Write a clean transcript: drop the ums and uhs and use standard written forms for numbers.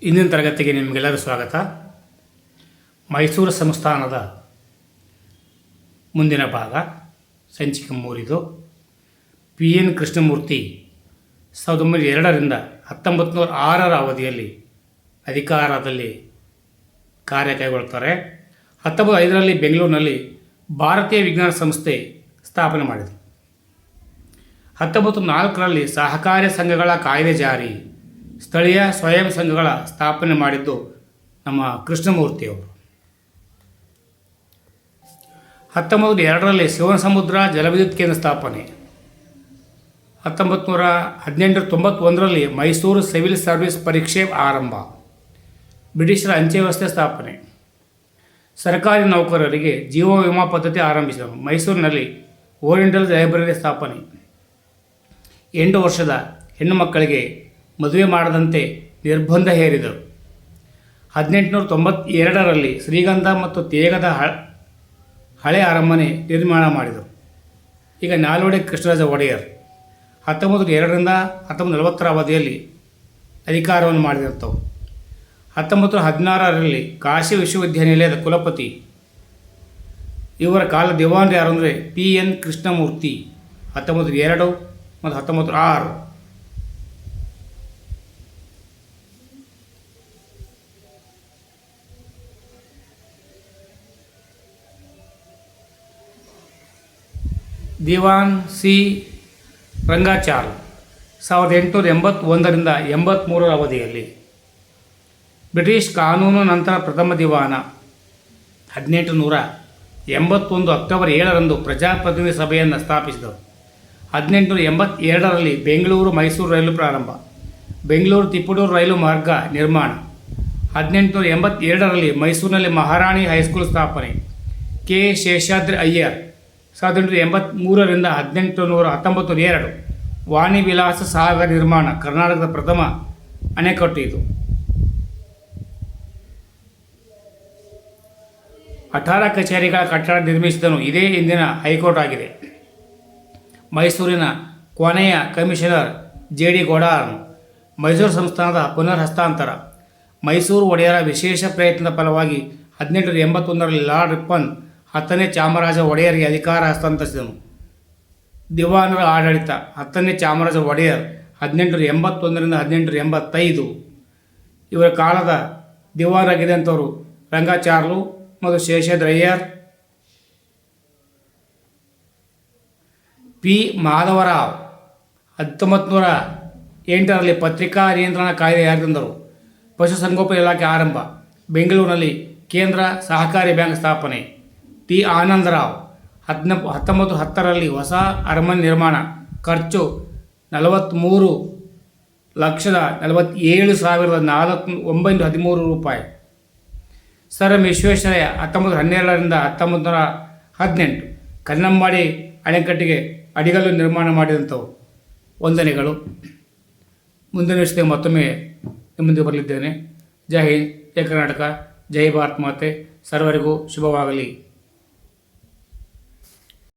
ಇಂದಿನ ತರಗತಿಗೆ ನಿಮಗೆಲ್ಲರೂ ಸ್ವಾಗತ. ಮೈಸೂರು ಸಂಸ್ಥಾನದ ಮುಂದಿನ ಭಾಗ ಸಂಚಿಕೆ 3. ಪಿ ಎನ್ ಕೃಷ್ಣಮೂರ್ತಿ 1902ರಿಂದ 1906ರ ಅವಧಿಯಲ್ಲಿ ಅಧಿಕಾರದಲ್ಲಿ ಕಾರ್ಯ ಕೈಗೊಳ್ತಾರೆ. 1905ರಲ್ಲಿ ಬೆಂಗಳೂರಿನಲ್ಲಿ ಭಾರತೀಯ ವಿಜ್ಞಾನ ಸಂಸ್ಥೆ ಸ್ಥಾಪನೆ ಮಾಡಿದರು. 1904ರಲ್ಲಿ ಸಹಕಾರಿ ಸಂಘಗಳ ಕಾಯ್ದೆ ಜಾರಿ, ಸ್ಥಳೀಯ ಸ್ವಯಂ ಸಂಘಗಳ ಸ್ಥಾಪನೆ ಮಾಡಿದ್ದು ನಮ್ಮ ಕೃಷ್ಣಮೂರ್ತಿಯವರು. 1902ರಲ್ಲಿ ಶಿವನಸಮುದ್ರ ಜಲವಿದ್ಯುತ್ ಕೇಂದ್ರ ಸ್ಥಾಪನೆ. 1991ರಲ್ಲಿ ಮೈಸೂರು ಸಿವಿಲ್ ಸರ್ವಿಸ್ ಪರೀಕ್ಷೆ ಆರಂಭ. ಬ್ರಿಟಿಷರ ಅಂಚೆ ವ್ಯವಸ್ಥೆ ಸ್ಥಾಪನೆ. ಸರ್ಕಾರಿ ನೌಕರರಿಗೆ ಜೀವ ವಿಮಾ ಪದ್ಧತಿ ಆರಂಭಿಸಿದರು. ಮೈಸೂರಿನಲ್ಲಿ ಓರಿಯೆಂಟಲ್ ಲೈಬ್ರರಿ ಸ್ಥಾಪನೆ. 8 ವರ್ಷದ ಹೆಣ್ಣು ಮಕ್ಕಳಿಗೆ ಮದುವೆ ಮಾಡದಂತೆ ನಿರ್ಬಂಧ ಹೇರಿದರು. 1892ರಲ್ಲಿ ಶ್ರೀಗಂಧ ಮತ್ತು ತೇಗದ ಹಳೆ ಅರಮನೆ ನಿರ್ಮಾಣ ಮಾಡಿದರು. ಈಗ ನಾಲ್ವಡಿ ಕೃಷ್ಣರಾಜ ಒಡೆಯರ್ 1902ರಿಂದ 1940ರ ಅವಧಿಯಲ್ಲಿ ಅಧಿಕಾರವನ್ನು ಮಾಡಿದಂಥವು. 1916ರಲ್ಲಿ ಕಾಶಿ ವಿಶ್ವವಿದ್ಯಾನಿಲಯದ ಕುಲಪತಿ. ಇವರ ಕಾಲ ದಿವಾನ್ ಯಾರು ಅಂದರೆ ಪಿ ಎನ್ ಕೃಷ್ಣಮೂರ್ತಿ 1902 ಮತ್ತು 1906. ದಿವಾನ್ ಸಿ ರಂಗಾಚಾರ್ಲ್ 1881ರಿಂದ 83ರ ಅವಧಿಯಲ್ಲಿ. ಬ್ರಿಟಿಷ್ ಕಾನೂನು ನಂತರ ಪ್ರಥಮ ದಿವಾನ. 1881 ಅಕ್ಟೋಬರ್ 7ರಂದು ಪ್ರಜಾಪ್ರತಿನಿಧಿ ಸಭೆಯನ್ನು ಸ್ಥಾಪಿಸಿದರು. 1882ರಲ್ಲಿ ಬೆಂಗಳೂರು ಮೈಸೂರು ರೈಲು ಪ್ರಾರಂಭ. ಬೆಂಗಳೂರು ತಿಪಟೂರು ರೈಲು ಮಾರ್ಗ ನಿರ್ಮಾಣ. 1882ರಲ್ಲಿ ಮೈಸೂರಿನಲ್ಲಿ ಮಹಾರಾಣಿ ಹೈಸ್ಕೂಲ್ ಸ್ಥಾಪನೆ. ಕೆ ಶೇಷಾದ್ರಿ ಅಯ್ಯರ್ 1883ರಿಂದ 1902 ವಾಣಿ ವಿಲಾಸ ಸಾಗರ ನಿರ್ಮಾಣ. ಕರ್ನಾಟಕದ ಪ್ರಥಮ ಅಣೆಕಟ್ಟು ಇದು. ಅಠಾರ ಕಚೇರಿಗಳ ಕಟ್ಟಡ ನಿರ್ಮಿಸಿದನು. ಇದೇ ಇಂದಿನ ಹೈಕೋರ್ಟ್ ಆಗಿದೆ. ಮೈಸೂರಿನ ಕೊನೆಯ ಕಮಿಷನರ್ ಜೆ ಡಿ ಗೋಡಾರ್ನ್. ಮೈಸೂರು ಸಂಸ್ಥಾನದ ಪುನರ್ ಹಸ್ತಾಂತರ. ಮೈಸೂರು ಒಡೆಯರ ವಿಶೇಷ ಪ್ರಯತ್ನದ ಫಲವಾಗಿ 1881ರಲ್ಲಿ ಲಾರ್ಡ್ ರಿಪ್ಪನ್ 10ನೇ ಚಾಮರಾಜ ಒಡೆಯರಿಗೆ ಅಧಿಕಾರ ಹಸ್ತಾಂತರಿಸಿದನು. ದಿವಾನರ ಆಡಳಿತ. 10ನೇ ಚಾಮರಾಜ ಒಡೆಯರ್ 1881ರಿಂದ 1885. ಇವರ ಕಾಲದ ದಿವಾನರಾಗಿದ್ದಂಥವರು ರಂಗಾಚಾರ್ಲು ಮತ್ತು ಶೇಷಾದ್ರಿ ಅಯ್ಯರ್. ಪಿ ಮಾಧವರಾವ್ 1908ರಲ್ಲಿ ಪತ್ರಿಕಾ ನಿಯಂತ್ರಣ ಕಾಯ್ದೆ ಜಾರಿಗೆ ತಂದರು. ಪಶುಸಂಗೋಪನಾ ಇಲಾಖೆ ಆರಂಭ. ಬೆಂಗಳೂರಿನಲ್ಲಿ ಕೇಂದ್ರ ಸಹಕಾರಿ ಬ್ಯಾಂಕ್ ಸ್ಥಾಪನೆ. ಟಿ ಆನಂದರಾವ್ 1910ರಲ್ಲಿ ಹೊಸ ಅರಮನೆ ನಿರ್ಮಾಣ. ಖರ್ಚು 43,47,913 ರೂಪಾಯಿ. ಸರ್ ಎಂ ವಿಶ್ವೇಶ್ವರಯ್ಯ 1912ರಿಂದ 1918 ಕನ್ನಂಬಾಡಿ ಅಣೆಕಟ್ಟಿಗೆ ಅಡಿಗಲ್ಲು ನಿರ್ಮಾಣ ಮಾಡಿದಂಥವು. ವಂದನೆಗಳು. ಮುಂದಿನ ವಿಷಯಕ್ಕೆ ಮತ್ತೊಮ್ಮೆ ನಿಮ್ಮೊಂದಿಗೆ ಬರಲಿದ್ದೇನೆ. ಜೈ ಹಿಂದ್, ಜೈ ಕರ್ನಾಟಕ, ಜೈ ಭಾರತ್ ಮಾತೆ. ಸರ್ವರಿಗೂ ಶುಭವಾಗಲಿ.